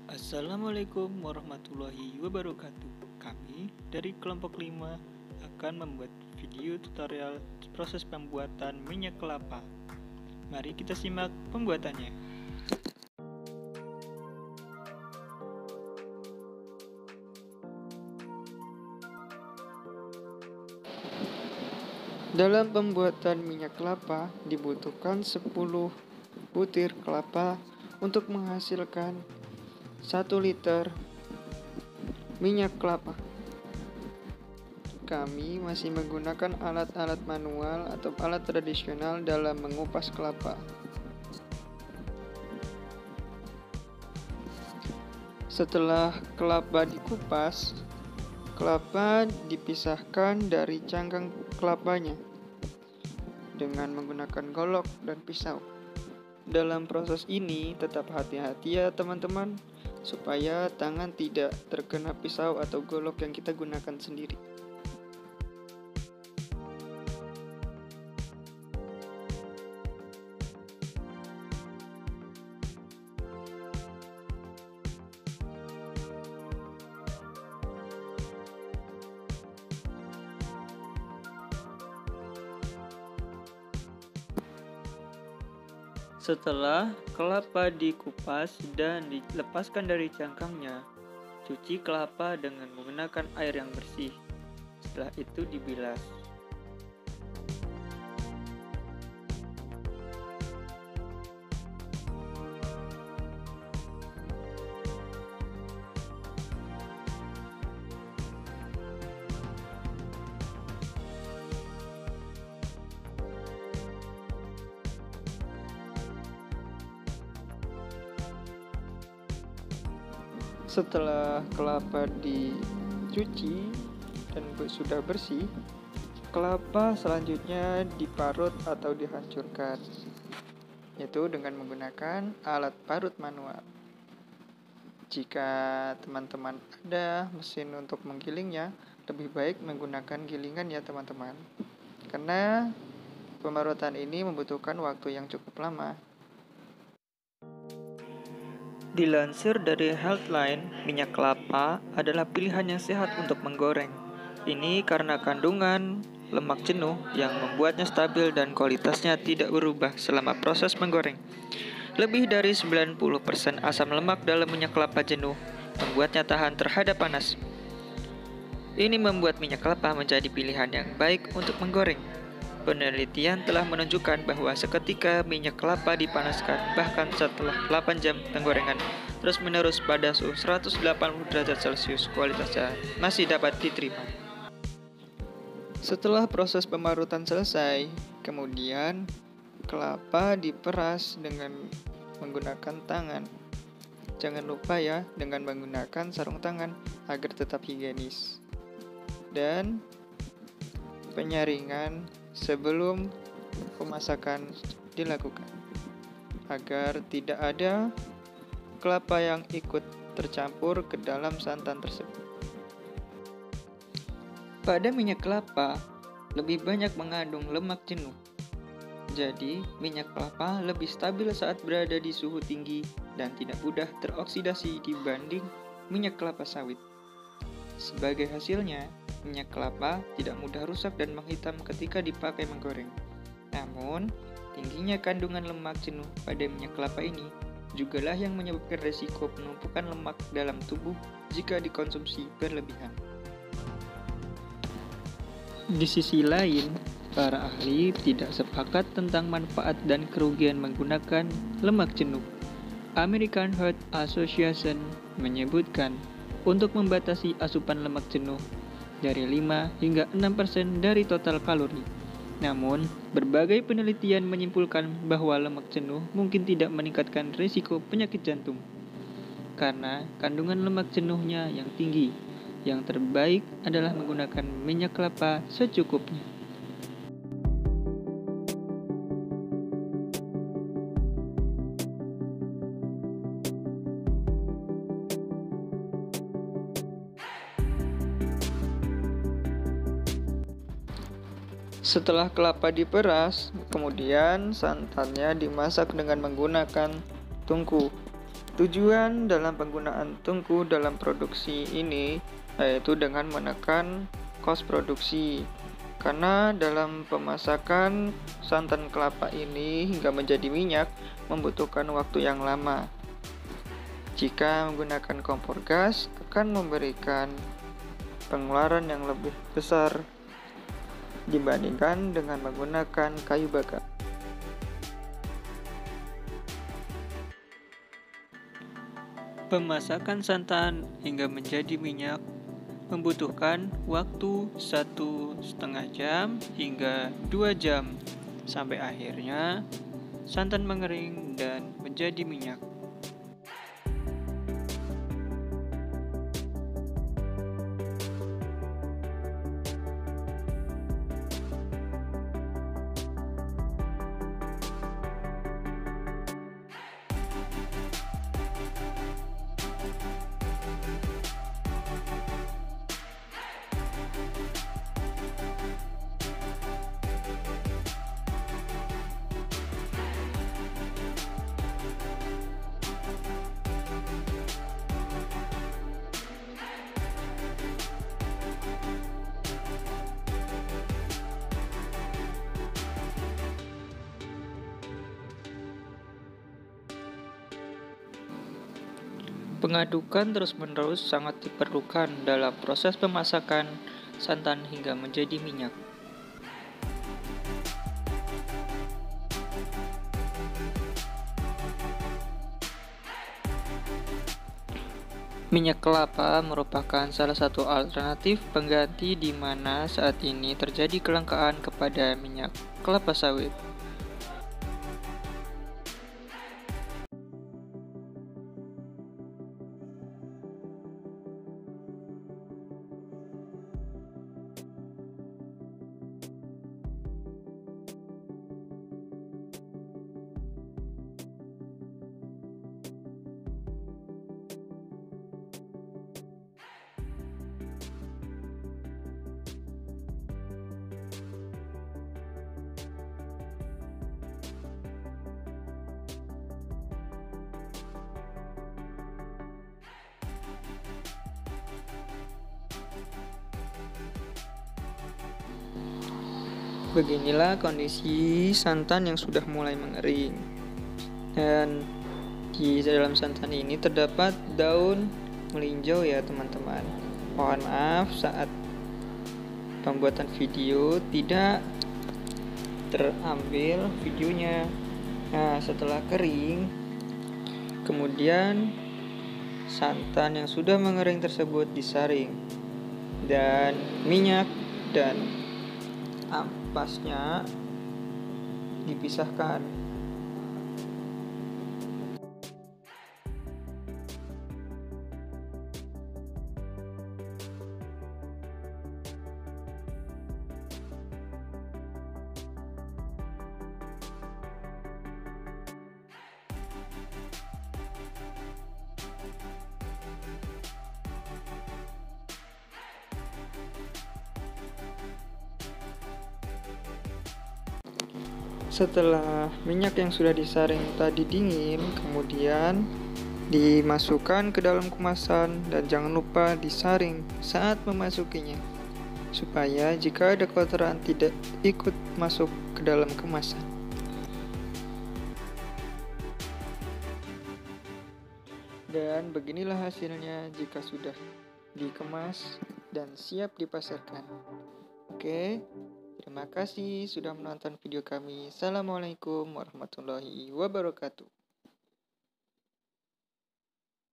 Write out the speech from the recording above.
Assalamualaikum warahmatullahi wabarakatuh. Kami dari kelompok 5 akan membuat video tutorial proses pembuatan minyak kelapa. Mari kita simak pembuatannya. Dalam pembuatan minyak kelapa dibutuhkan 10 butir kelapa untuk menghasilkan 1 liter minyak kelapa. Kami masih menggunakan alat-alat manual atau alat tradisional dalam mengupas kelapa. Setelah kelapa dikupas, kelapa dipisahkan dari cangkang kelapanya dengan menggunakan golok dan pisau. Dalam proses ini tetap hati-hati ya teman-teman, supaya tangan tidak terkena pisau atau golok yang kita gunakan sendiri. Setelah kelapa dikupas dan dilepaskan dari cangkangnya, cuci kelapa dengan menggunakan air yang bersih. Setelah itu dibilas. Setelah kelapa dicuci dan sudah bersih, kelapa selanjutnya diparut atau dihancurkan, yaitu dengan menggunakan alat parut manual. Jika teman-teman ada mesin untuk menggilingnya, lebih baik menggunakan gilingan ya teman-teman, karena pemarutan ini membutuhkan waktu yang cukup lama. Dilansir dari Healthline, minyak kelapa adalah pilihan yang sehat untuk menggoreng. Ini karena kandungan lemak jenuh yang membuatnya stabil dan kualitasnya tidak berubah selama proses menggoreng. Lebih dari 90% asam lemak dalam minyak kelapa jenuh membuatnya tahan terhadap panas. Ini membuat minyak kelapa menjadi pilihan yang baik untuk menggoreng. Penelitian telah menunjukkan bahwa seketika minyak kelapa dipanaskan, bahkan setelah 8 jam penggorengan terus-menerus pada suhu 180 derajat Celcius, kualitasnya masih dapat diterima. Setelah proses pemarutan selesai, kemudian kelapa diperas dengan menggunakan tangan. Jangan lupa ya dengan menggunakan sarung tangan agar tetap higienis. Dan penyaringan sebelum pemasakan dilakukan agar tidak ada kelapa yang ikut tercampur ke dalam santan tersebut. Pada minyak kelapa lebih banyak mengandung lemak jenuh. Jadi, minyak kelapa lebih stabil saat berada di suhu tinggi dan tidak mudah teroksidasi dibanding minyak kelapa sawit. Sebagai hasilnya, minyak kelapa tidak mudah rusak dan menghitam ketika dipakai menggoreng. Namun, tingginya kandungan lemak jenuh pada minyak kelapa ini jugalah yang menyebabkan resiko penumpukan lemak dalam tubuh jika dikonsumsi berlebihan. Di sisi lain, para ahli tidak sepakat tentang manfaat dan kerugian menggunakan lemak jenuh. American Heart Association menyebutkan untuk membatasi asupan lemak jenuh dari 5 hingga 6% dari total kalori. Namun, berbagai penelitian menyimpulkan bahwa lemak jenuh mungkin tidak meningkatkan risiko penyakit jantung karena kandungan lemak jenuhnya yang tinggi. Yang terbaik adalah menggunakan minyak kelapa secukupnya. Setelah kelapa diperas, kemudian santannya dimasak dengan menggunakan tungku. Tujuan dalam penggunaan tungku dalam produksi ini yaitu dengan menekan kos produksi. Karena dalam pemasakan santan kelapa ini hingga menjadi minyak membutuhkan waktu yang lama. Jika menggunakan kompor gas akan memberikan pengeluaran yang lebih besar dibandingkan dengan menggunakan kayu bakar. Pemasakan santan hingga menjadi minyak membutuhkan waktu 1,5 jam hingga 2 jam sampai akhirnya santan mengering dan menjadi minyak. Pengadukan terus-menerus sangat diperlukan dalam proses pemasakan santan hingga menjadi minyak. Minyak kelapa merupakan salah satu alternatif pengganti di mana saat ini terjadi kelangkaan kepada minyak kelapa sawit. Beginilah kondisi santan yang sudah mulai mengering. Dan di dalam santan ini terdapat daun melinjo ya teman-teman. Mohon maaf saat pembuatan video tidak terambil videonya. Nah, setelah kering, kemudian santan yang sudah mengering tersebut disaring dan minyak dan ampasnya dipisahkan. Setelah minyak yang sudah disaring tadi dingin, kemudian dimasukkan ke dalam kemasan dan jangan lupa disaring saat memasukinya, supaya jika ada kotoran tidak ikut masuk ke dalam kemasan. Dan beginilah hasilnya jika sudah dikemas dan siap dipasarkan. Oke. Terima kasih sudah menonton video kami. Assalamualaikum warahmatullahi wabarakatuh.